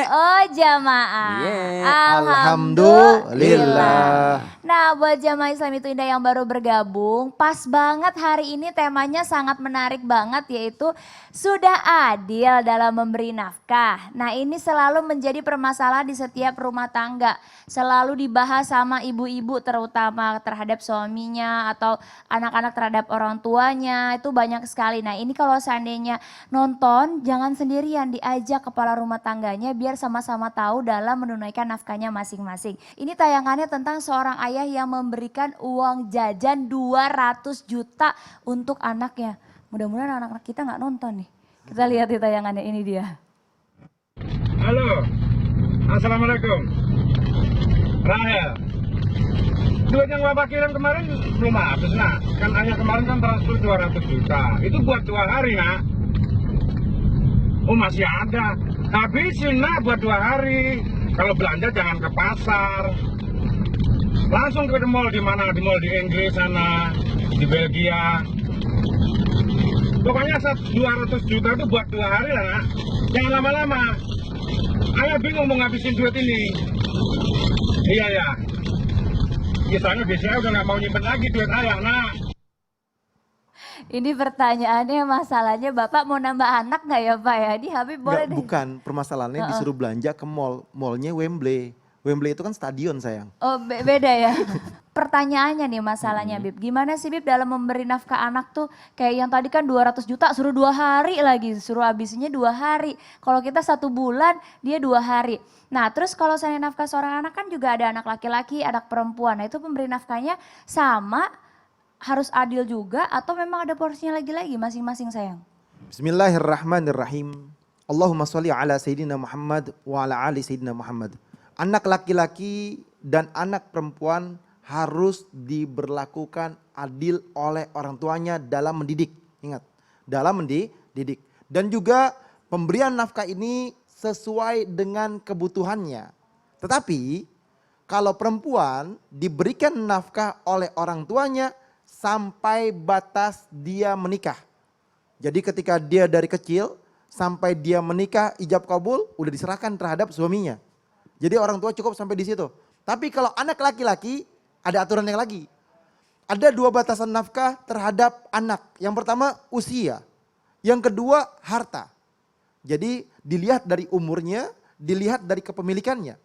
Oh jamaah. Alhamdulillah. Nah buat jamaah Islam itu Indah yang baru bergabung, pas banget hari ini temanya sangat menarik banget yaitu sudah adil dalam memberi nafkah. Nah ini selalu menjadi permasalahan di setiap rumah tangga. Selalu dibahas sama ibu-ibu terutama terhadap suaminya atau anak-anak terhadap orang tuanya itu banyak sekali. Nah ini kalau seandainya nonton jangan sendirian, diajak kepala rumah tangganya biar sama-sama tahu dalam menunaikan nafkahnya masing-masing. Ini tayangannya tentang seorang ayah yang memberikan uang jajan 200 juta untuk anaknya. Mudah-mudahan anak-anak kita nggak nonton nih. Kita lihat di tayangannya, ini dia. Halo, Assalamualaikum. Rahel, duit yang Bapak kirim kemarin belum habis nak. Kan hanya kemarin kan transfer 200 juta. Itu buat 2 hari nak. Oh masih ada. Habisin nak buat 2 hari. Kalau belanja jangan ke pasar. Langsung ke mall di mana? Di mall di Inggris sana, di Belgia. Pokoknya 200 juta itu buat 2 hari lah nak. Jangan lama-lama. Ayah bingung mau ngabisin duit ini. Iya ya. Biasanya udah nggak mau nyimpen lagi duit ayah nak. Ini pertanyaannya masalahnya Bapak mau nambah anak nggak ya Pak ya? Di Habib boleh deh. Bukan, permasalahannya disuruh belanja ke mall. Mallnya Wembley. Wembley itu kan stadion sayang. Oh beda ya. Pertanyaannya nih masalahnya Bib. Gimana sih Bib dalam memberi nafkah anak tuh kayak yang tadi kan 200 juta suruh 2 hari lagi. Suruh habisnya 2 hari. Kalau kita 1 bulan dia 2 hari. Nah terus kalau saya nafkah seorang anak kan juga ada anak laki-laki, anak perempuan. Nah itu pemberi nafkahnya sama harus adil juga atau memang ada porsinya lagi-lagi masing-masing sayang? Bismillahirrahmanirrahim. Allahumma sholli ala Sayyidina Muhammad wa ala ali Sayyidina Muhammad. Anak laki-laki dan anak perempuan harus diberlakukan adil oleh orang tuanya dalam mendidik. Ingat, dalam mendidik. Dan juga pemberian nafkah ini sesuai dengan kebutuhannya. Tetapi kalau perempuan diberikan nafkah oleh orang tuanya sampai batas dia menikah. Jadi ketika dia dari kecil sampai dia menikah ijab kabul udah diserahkan terhadap suaminya. Jadi orang tua cukup sampai di situ. Tapi kalau anak laki-laki ada aturan yang lagi. Ada 2 batasan nafkah terhadap anak. Yang pertama usia. Yang kedua harta. Jadi dilihat dari umurnya, dilihat dari kepemilikannya.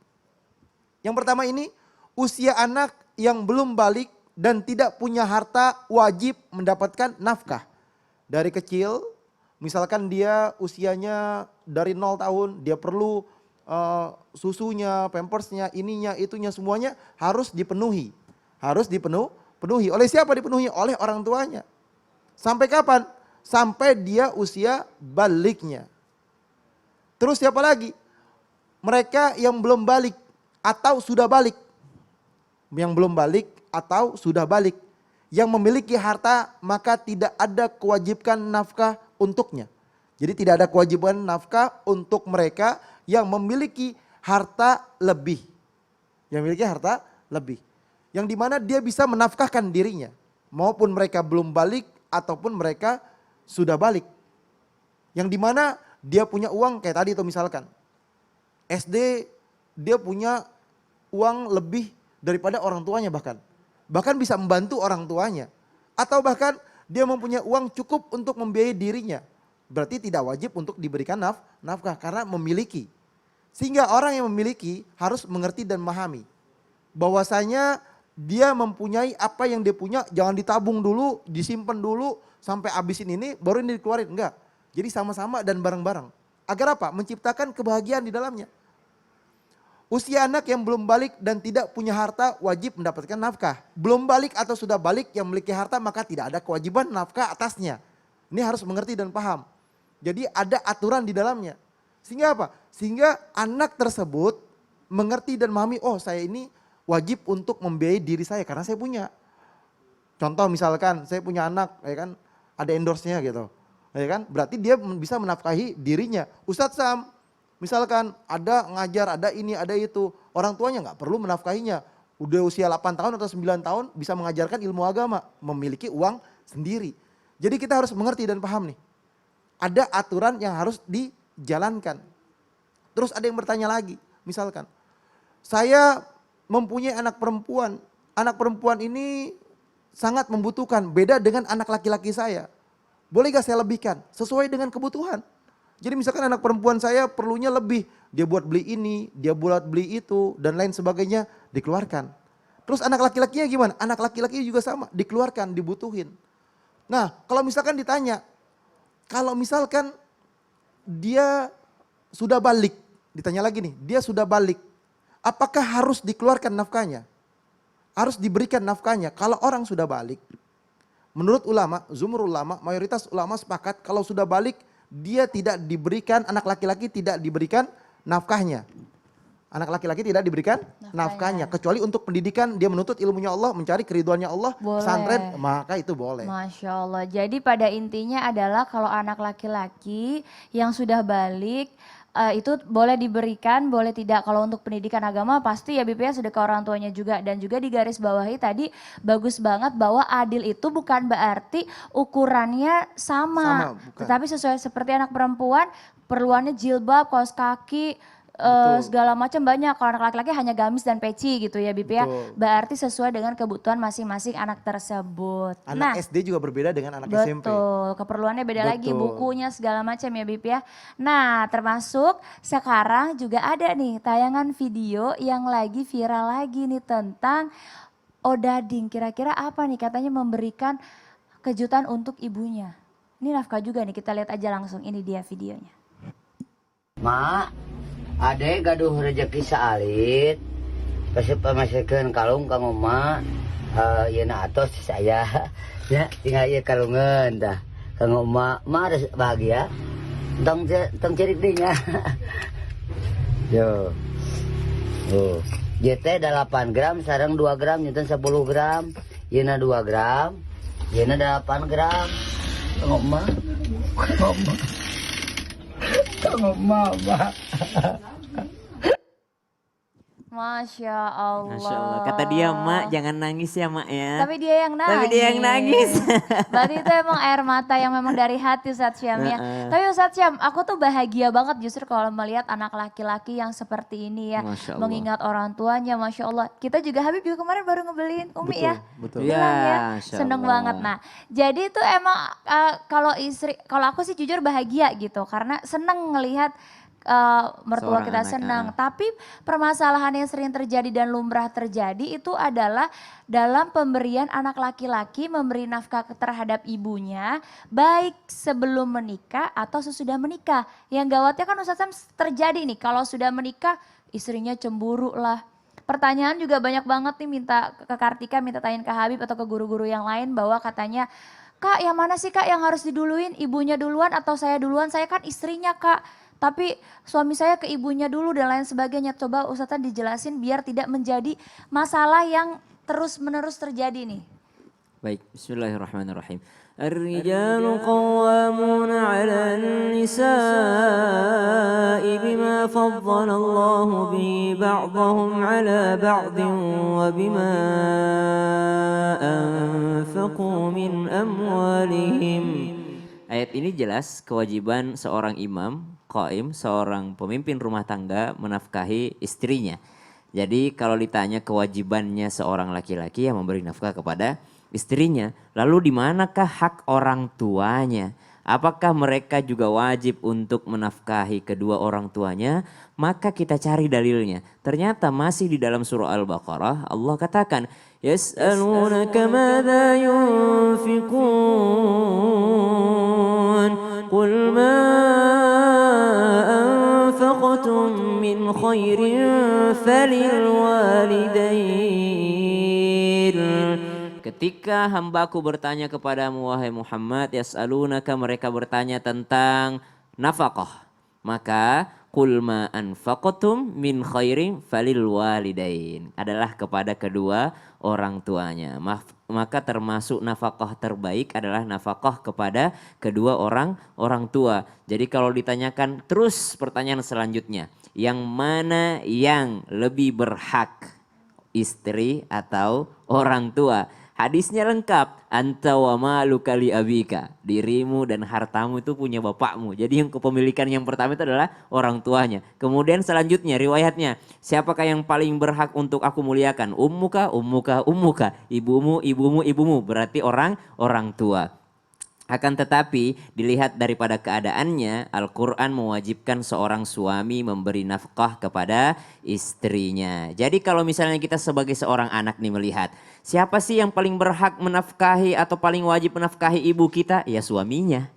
Yang pertama ini usia anak yang belum balik dan tidak punya harta wajib mendapatkan nafkah. Dari kecil misalkan dia usianya dari 0 tahun dia perlu susunya, pampersnya, ininya, itunya semuanya harus dipenuhi. Harus dipenuhi. Oleh siapa dipenuhi? Oleh orang tuanya. Sampai kapan? Sampai dia usia baliknya. Terus siapa lagi? Mereka yang belum balik atau sudah balik. Yang belum balik atau sudah balik. Yang memiliki harta maka tidak ada kewajiban nafkah untuknya. Jadi tidak ada kewajiban nafkah untuk mereka yang memiliki harta lebih. Yang memiliki harta lebih. Yang dimana dia bisa menafkahkan dirinya. Maupun mereka belum balik ataupun mereka sudah balik. Yang dimana dia punya uang kayak tadi itu misalkan. SD dia punya uang lebih daripada orang tuanya bahkan. Bahkan bisa membantu orang tuanya. Atau bahkan dia mempunyai uang cukup untuk membiayai dirinya. Berarti tidak wajib untuk diberikan nafkah karena memiliki. Sehingga orang yang memiliki harus mengerti dan memahami. Bahwasanya dia mempunyai apa yang dia punya jangan ditabung dulu, disimpan dulu sampai habisin ini baru ini dikeluarin. Enggak. Jadi sama-sama dan bareng-bareng. Agar apa? Menciptakan kebahagiaan di dalamnya. Usia anak yang belum balik dan tidak punya harta wajib mendapatkan nafkah. Belum balik atau sudah balik yang memiliki harta maka tidak ada kewajiban nafkah atasnya. Ini harus mengerti dan paham. Jadi ada aturan di dalamnya. Sehingga apa? Sehingga anak tersebut mengerti dan memahami, oh saya ini wajib untuk membiayai diri saya karena saya punya. Contoh misalkan saya punya anak, ya kan ada endorse-nya gitu. Ya kan? Berarti dia bisa menafkahi dirinya. Ustadz Sam, misalkan ada ngajar, ada ini, ada itu. Orang tuanya nggak perlu menafkahinya. Udah usia 8 tahun atau 9 tahun bisa mengajarkan ilmu agama. Memiliki uang sendiri. Jadi kita harus mengerti dan paham nih. Ada aturan yang harus dijalankan. Terus ada yang bertanya lagi, misalkan saya mempunyai anak perempuan ini sangat membutuhkan, beda dengan anak laki-laki saya. Boleh gak saya lebihkan sesuai dengan kebutuhan? Jadi misalkan anak perempuan saya perlunya lebih, dia buat beli ini, dia buat beli itu dan lain sebagainya, dikeluarkan. Terus anak laki-lakinya gimana? Anak laki-lakinya juga sama, dikeluarkan, dibutuhin. Nah kalau misalkan ditanya, kalau misalkan dia sudah balik, ditanya lagi nih, dia sudah balik, apakah harus dikeluarkan nafkahnya? Harus diberikan nafkahnya. Kalau orang sudah balik, menurut ulama, zumhur ulama, mayoritas ulama sepakat kalau sudah balik, dia tidak diberikan, anak laki-laki tidak diberikan nafkahnya. Anak laki-laki tidak diberikan nafkahnya. Kecuali untuk pendidikan, dia menuntut ilmunya Allah, mencari keriduannya Allah, Boleh. pesantren, maka itu boleh. Masya Allah. Jadi pada intinya adalah kalau anak laki-laki yang sudah balik itu boleh diberikan, boleh tidak. Kalau untuk pendidikan agama pasti ya BPA sudah ke orang tuanya juga. Dan juga di garis bawahi tadi bagus banget bahwa adil itu bukan berarti ukurannya sama. Bukan. Tetapi sesuai seperti anak perempuan, perluannya jilbab, kaos kaki, segala macam banyak. Kalau anak laki-laki hanya gamis dan peci gitu ya Bip ya. Betul. Berarti sesuai dengan kebutuhan masing-masing anak tersebut. Anak SD juga berbeda dengan anak SMP. Betul, keperluannya beda lagi, Betul. bukunya segala macam ya Bip ya. Nah termasuk sekarang juga ada nih tayangan video yang lagi viral lagi nih tentang Odading. Kira-kira apa nih, katanya memberikan kejutan untuk ibunya. Ini nafkah juga nih, kita lihat aja langsung, ini dia videonya. Mak, ade gaduh rezeki saalit. Pasti pamasekeun kalung kang mak. Yeuna atos saya. Ya, tinggal ieu kalungan dah. Kang mak harus bahagia. Tong cerik deui nya. Yo. Oh. JT 8 gram, sareng 2 gram, nyeun 10 gram. Yeuna 2 gram. Yeuna 8 gram. Kang mak. Kang mak. Masya Allah. Masya Allah. Kata dia, Mak jangan nangis ya Mak ya. Tapi dia yang nangis. Tapi dia yang nangis. Berarti itu emang air mata yang memang dari hati Ustadz Syam ya. Tapi Ustadz Syam, aku tuh bahagia banget justru kalau melihat anak laki-laki yang seperti ini ya. Masya Allah. Mengingat orang tuanya, Masya Allah. Kita juga Habib juga kemarin baru ngebeliin Umi Betul, ya. betul. Iya, Bilang ya, Masya seneng Allah. banget. Nah jadi itu emang kalau aku sih jujur bahagia gitu. Karena seneng ngelihat mertua Seorang kita anak, senang. Tapi permasalahan yang sering terjadi dan lumrah terjadi itu adalah dalam pemberian anak laki-laki memberi nafkah terhadap ibunya baik sebelum menikah atau sesudah menikah. Yang gawatnya kan Ustaz Sam terjadi nih kalau sudah menikah istrinya cemburu lah. Pertanyaan juga banyak banget nih, minta ke Kartika, minta tanyain ke Habib atau ke guru-guru yang lain bahwa katanya, Kak yang mana sih Kak yang harus diduluin, ibunya duluan atau saya duluan? Saya kan istrinya Kak. Tapi suami saya ke ibunya dulu dan lain sebagainya. Coba Ustazah dijelasin biar tidak menjadi masalah yang terus-menerus terjadi nih. Baik, bismillahirrahmanirrahim. Ar-rijalu qawwamuna 'alan nisa'i bima faddala Allahu bihi ba'dahum 'ala ba'din wa bima anfaqu min amwalihim. Ayat ini jelas kewajiban seorang imam, qaim, seorang pemimpin rumah tangga menafkahi istrinya. Jadi kalau ditanya kewajibannya seorang laki-laki yang memberi nafkah kepada istrinya, lalu di manakah hak orang tuanya? Apakah mereka juga wajib untuk menafkahi kedua orang tuanya? Maka kita cari dalilnya. Ternyata masih di dalam surah Al-Baqarah Allah katakan, Yas'alunaka madza yunfiqun Qul ma anfaqtum min khairin falil walidain. Ketika hambaku bertanya kepadamu wahai Muhammad, yas'alunaka, mereka bertanya tentang nafkah. Maka qul ma anfaqtum min khairin falil walidain, adalah kepada kedua orang tuanya. Maka termasuk nafkah terbaik adalah nafkah kepada kedua orang tua. Jadi kalau ditanyakan terus pertanyaan selanjutnya, yang mana yang lebih berhak, istri atau orang tua? Hadisnya lengkap. Anta wa maluka li abika. Dirimu dan hartamu itu punya bapakmu. Jadi yang kepemilikan yang pertama itu adalah orang tuanya. Kemudian selanjutnya riwayatnya. Siapakah yang paling berhak untuk aku muliakan? Ummuka, ummuka, ummuka. Ibumu, ibumu, ibumu. Berarti orang tua. Akan tetapi dilihat daripada keadaannya, Al-Quran mewajibkan seorang suami memberi nafkah kepada istrinya. Jadi kalau misalnya kita sebagai seorang anak nih melihat, siapa sih yang paling berhak menafkahi atau paling wajib menafkahi ibu kita? Ya suaminya.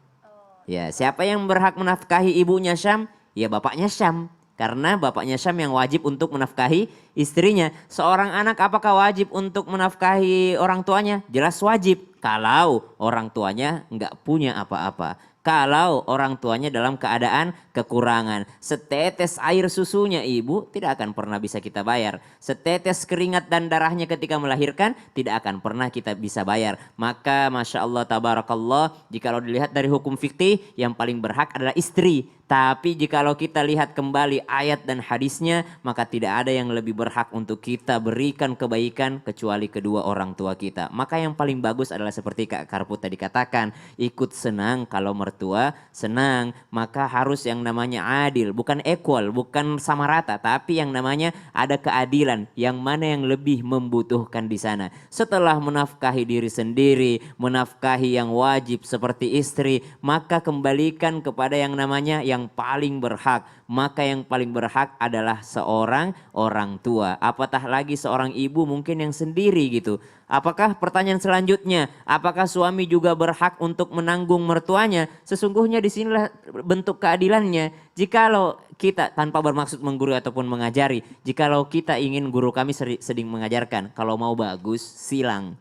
Ya, siapa yang berhak menafkahi ibunya Syam? Ya bapaknya Syam. Karena bapaknya Syam yang wajib untuk menafkahi istrinya. Seorang anak apakah wajib untuk menafkahi orang tuanya? Jelas wajib. Kalau orang tuanya nggak punya apa-apa. Kalau orang tuanya dalam keadaan kekurangan. Setetes air susunya ibu tidak akan pernah bisa kita bayar. Setetes keringat dan darahnya ketika melahirkan tidak akan pernah kita bisa bayar. Maka Masya Allah Tabarakallah, jikalau dilihat dari hukum fikih yang paling berhak adalah istri. Tapi jikalau kita lihat kembali ayat dan hadisnya, maka tidak ada yang lebih berhak untuk kita berikan kebaikan kecuali kedua orang tua kita. Maka yang paling bagus adalah seperti Kak Karput tadi katakan, ikut senang kalau mertua senang. Maka harus yang namanya adil, bukan equal, bukan sama rata, tapi yang namanya ada keadilan. Yang mana yang lebih membutuhkan di sana. Setelah menafkahi diri sendiri, menafkahi yang wajib seperti istri, maka kembalikan kepada yang namanya yang paling berhak. Maka yang paling berhak adalah seorang orang tua. Apatah lagi seorang ibu mungkin yang sendiri gitu. Apakah pertanyaan selanjutnya, apakah suami juga berhak untuk menanggung mertuanya? Sesungguhnya disinilah bentuk keadilannya. Jikalau kita tanpa bermaksud menggurui ataupun mengajari, jikalau kita ingin guru kami sering mengajarkan, kalau mau bagus silang.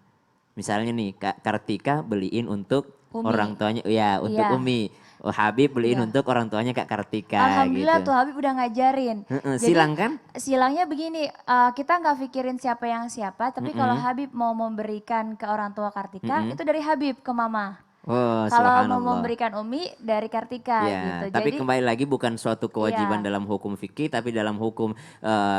Misalnya nih Kak Kartika beliin untuk Umi. orang tuanya, ya untuk Iya. Umi. Oh, Habib beliin Iya. untuk orang tuanya Kak Kartika Alhamdulillah gitu. tuh Habib udah ngajarin. Heeh, Jadi silang kan? silangnya begini, kita nggak pikirin siapa yang siapa, tapi kalau Habib mau memberikan ke orang tua Kartika, itu dari Habib ke Mama. Oh, Kalau mau subhanallah. memberikan Umi dari Kartika Ya, gitu. tapi Jadi kembali lagi bukan suatu kewajiban Iya. dalam hukum fikih, tapi dalam hukum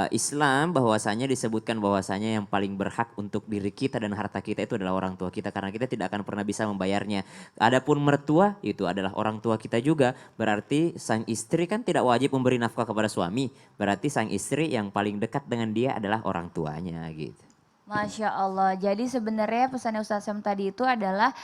Islam bahwasanya disebutkan bahwasanya yang paling berhak untuk diri kita dan harta kita itu adalah orang tua kita, karena kita tidak akan pernah bisa membayarnya. Adapun mertua itu adalah orang tua kita juga, berarti sang istri kan tidak wajib memberi nafkah kepada suami, berarti sang istri yang paling dekat dengan dia adalah orang tuanya gitu. Masya Allah. Jadi sebenarnya pesannya Ustaz Sam tadi itu adalah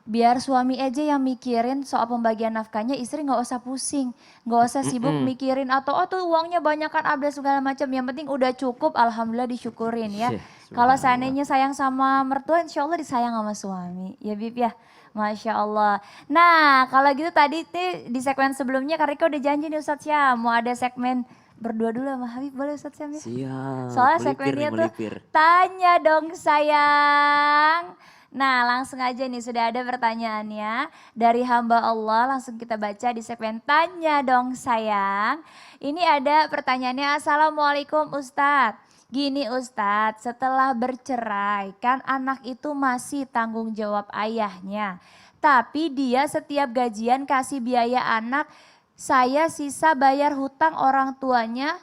biar suami aja yang mikirin soal pembagian nafkahnya, istri nggak usah pusing, nggak usah sibuk mikirin atau oh tuh uangnya banyak kan update segala macam. Yang penting udah cukup, alhamdulillah disyukurin ya. Syih, Kalau subhanallah. seandainya sayang sama mertua, insya Allah disayang sama suami, ya Bib ya. Masya Allah. Nah kalau gitu tadi nih di segmen sebelumnya Karika udah janji nih Ustadz Syam mau ada segmen berdua dulu sama Habib, boleh Ustadz Syam ya? Siap. Soalnya melipir segmennya nih, tuh melipir. tanya dong sayang. Nah langsung aja nih sudah ada pertanyaannya dari hamba Allah, langsung kita baca di segmen tanya dong sayang. Ini ada pertanyaannya, Assalamualaikum Ustadz. Gini Ustadz, setelah bercerai kan anak itu masih tanggung jawab ayahnya. Tapi dia setiap gajian kasih biaya anak, saya sisa bayar hutang orang tuanya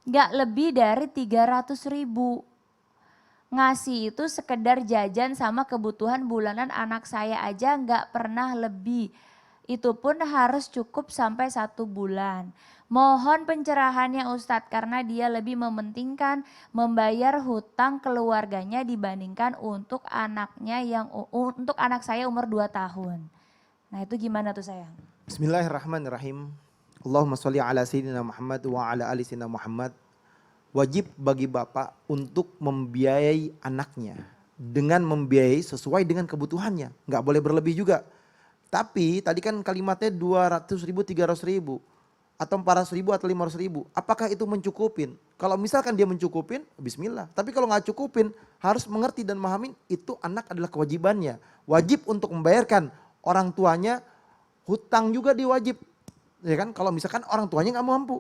gak lebih dari 300.000. Ngasih itu sekedar jajan sama kebutuhan bulanan anak saya aja nggak pernah lebih. Itu pun harus cukup sampai 1 bulan. Mohon pencerahannya Ustadz karena dia lebih mementingkan membayar hutang keluarganya dibandingkan untuk anaknya untuk anak saya umur 2 tahun. Nah itu gimana tuh sayang? Bismillahirrahmanirrahim. Allahumma sholli ala sayyidina Muhammad wa ala ali sayyidina Muhammad. Wajib bagi bapak untuk membiayai anaknya dengan membiayai sesuai dengan kebutuhannya, nggak boleh berlebih juga. Tapi tadi kan kalimatnya 200.000, 300.000 atau 400.000 atau 500.000. Apakah itu mencukupin? Kalau misalkan dia mencukupin, Bismillah. Tapi kalau nggak cukupin, harus mengerti dan memahami itu anak adalah kewajibannya. Wajib untuk membayarkan orang tuanya, hutang juga dia wajib. Ya kan? Kalau misalkan orang tuanya nggak mampu.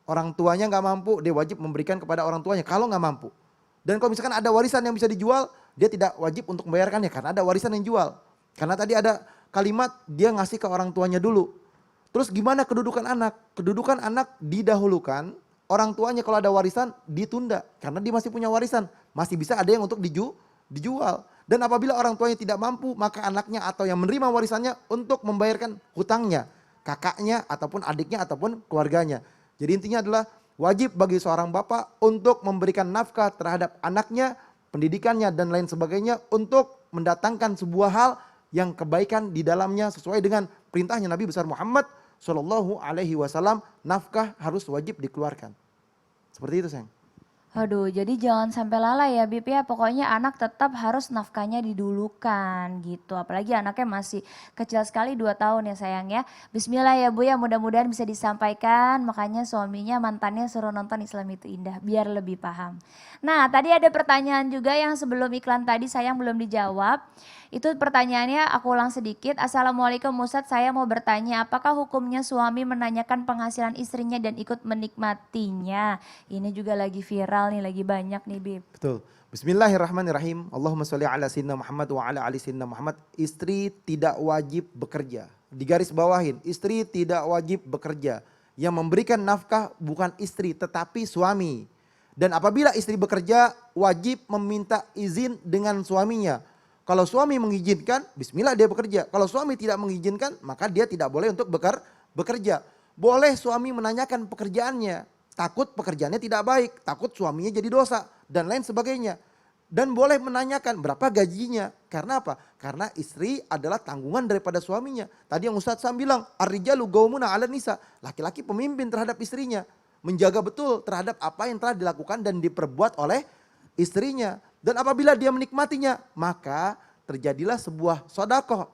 Orang tuanya nggak mampu, dia wajib memberikan kepada orang tuanya kalau nggak mampu. Dan kalau misalkan ada warisan yang bisa dijual, dia tidak wajib untuk membayarkannya karena ada warisan yang jual. Karena tadi ada kalimat dia ngasih ke orang tuanya dulu. Terus gimana kedudukan anak? Kedudukan anak didahulukan, orang tuanya kalau ada warisan ditunda karena dia masih punya warisan, masih bisa ada yang untuk dijual. Dan apabila orang tuanya tidak mampu, maka anaknya atau yang menerima warisannya untuk membayarkan hutangnya, kakaknya ataupun adiknya ataupun keluarganya. Jadi intinya adalah wajib bagi seorang bapak untuk memberikan nafkah terhadap anaknya, pendidikannya dan lain sebagainya untuk mendatangkan sebuah hal yang kebaikan di dalamnya sesuai dengan perintahnya Nabi besar Muhammad Shallallahu Alaihi Wasallam. Nafkah harus wajib dikeluarkan. Seperti itu sayang. Aduh, jadi jangan sampai lalai ya Bib ya. Pokoknya anak tetap harus nafkahnya didulukan gitu. Apalagi anaknya masih kecil sekali 2 tahun ya sayang ya. Bismillah ya Bu ya, mudah-mudahan bisa disampaikan. Makanya suaminya mantannya suruh nonton Islam Itu Indah biar lebih paham. Nah tadi ada pertanyaan juga yang sebelum iklan tadi sayang belum dijawab. Itu pertanyaannya aku ulang sedikit. Assalamualaikum Ustadz, saya mau bertanya apakah hukumnya suami menanyakan penghasilan istrinya dan ikut menikmatinya? Ini juga lagi viral nih, lagi banyak nih Bib. Betul. Bismillahirrahmanirrahim. Allahumma sholli ala sayyidina Muhammad wa ala ali sayyidina Muhammad. Istri tidak wajib bekerja. Digaris bawahin, istri tidak wajib bekerja. Yang memberikan nafkah bukan istri tetapi suami. Dan apabila istri bekerja wajib meminta izin dengan suaminya. Kalau suami mengizinkan, bismillah dia bekerja. Kalau suami tidak mengizinkan, maka dia tidak boleh untuk bekerja. Boleh suami menanyakan pekerjaannya. Takut pekerjaannya tidak baik, takut suaminya jadi dosa dan lain sebagainya. Dan boleh menanyakan berapa gajinya. Karena apa? Karena istri adalah tanggungan daripada suaminya. Tadi yang Ustadz Sam bilang, ar-rijalu qaumuna 'alan nisa. Laki-laki pemimpin terhadap istrinya. Menjaga betul terhadap apa yang telah dilakukan dan diperbuat oleh istrinya. Dan apabila dia menikmatinya, maka terjadilah sebuah sedekah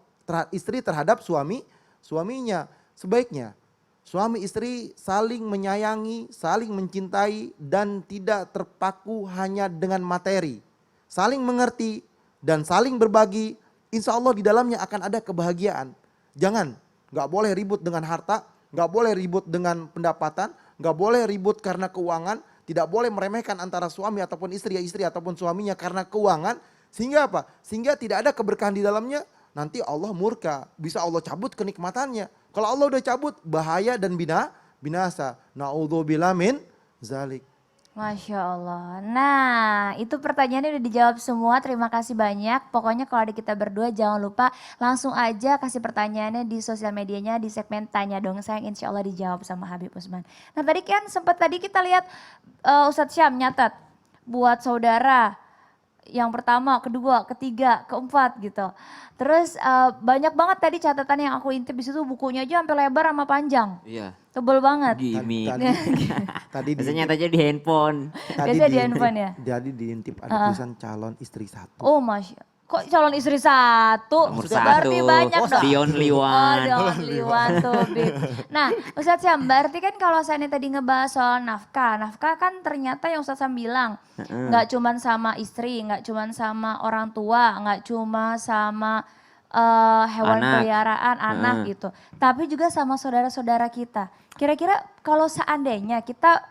istri terhadap suaminya. Sebaiknya suami istri saling menyayangi, saling mencintai dan tidak terpaku hanya dengan materi. Saling mengerti dan saling berbagi, insya Allah di dalamnya akan ada kebahagiaan. Jangan, gak boleh ribut dengan harta, gak boleh ribut dengan pendapatan, gak boleh ribut karena keuangan. Tidak boleh meremehkan antara suami ataupun istri ataupun suaminya karena keuangan. Sehingga apa? Sehingga tidak ada keberkahan di dalamnya. Nanti Allah murka. Bisa Allah cabut kenikmatannya. Kalau Allah udah cabut bahaya dan binasa. Na'udzubillah min zalik. Masya Allah. Nah itu pertanyaannya udah dijawab semua. Terima kasih banyak. Pokoknya kalau ada kita berdua jangan lupa langsung aja kasih pertanyaannya di sosial medianya di segmen Tanya Dong Sayang. Insya Allah dijawab sama Habib Usman. Nah tadi kan sempat tadi kita lihat Ustadz Syam nyatat buat saudara. Yang pertama, kedua, ketiga, keempat gitu. Terus banyak banget tadi catatan yang aku intip di situ, bukunya aja sampai lebar sama panjang. Iya. Tebel banget. Gimik. Tadi Biasanya aja di handphone. Biasanya di handphone ya? Jadi diintip ada tulisan calon istri 1. Oh Masya, kok calon istri 1? Nomor Berarti 1. banyak dong. The only Oh, one. the only one tuh, Bib. Nah, Ustadz Syam, berarti kan kalau saya tadi ngebahas soal nafkah. Nafkah kan ternyata yang Ustadz Syam bilang, nggak cuman sama istri, nggak cuman sama orang tua, nggak cuma sama hewan Anak. peliharaan, anak gitu. Tapi juga sama saudara-saudara kita. Kira-kira kalau seandainya kita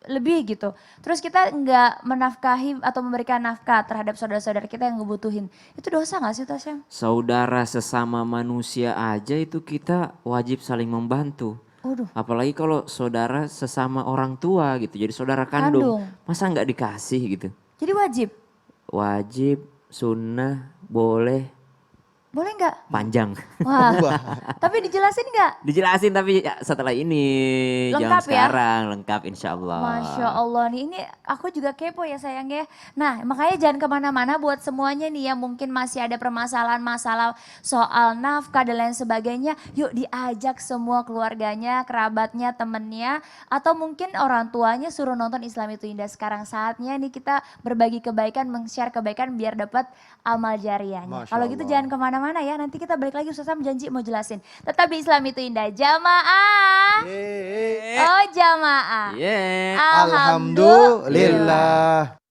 lebih gitu. Terus kita nggak menafkahi atau memberikan nafkah terhadap saudara-saudara kita yang ngebutuhin. Itu dosa nggak sih Ustadz Syam? Saudara sesama manusia aja itu kita wajib saling membantu. Waduh. Apalagi kalau saudara sesama orang tua gitu. Jadi saudara kandung. Masa nggak dikasih gitu? Jadi wajib? Wajib, sunnah, boleh, Boleh nggak? panjang. Wah, tapi dijelasin nggak? Dijelasin tapi ya setelah ini. Lengkap jangan ya? sekarang, lengkap insya Allah. Masya Allah nih, ini aku juga kepo ya sayang ya. Nah makanya jangan kemana-mana buat semuanya nih yang mungkin masih ada permasalahan masalah soal nafkah dan lain sebagainya. Yuk diajak semua keluarganya, kerabatnya, temennya. Atau mungkin orang tuanya suruh nonton Islam Itu Indah. Sekarang saatnya nih kita berbagi kebaikan, meng-share kebaikan biar dapat amal jariahnya. Masya Kalau gitu Allah. jangan kemana-mana ya, nanti kita balik lagi Ustaz Sam janji mau jelasin. Tetap di Islam Itu Indah, jamaah. Oh jamaah. Yeah. Alhamdulillah. Alhamdulillah.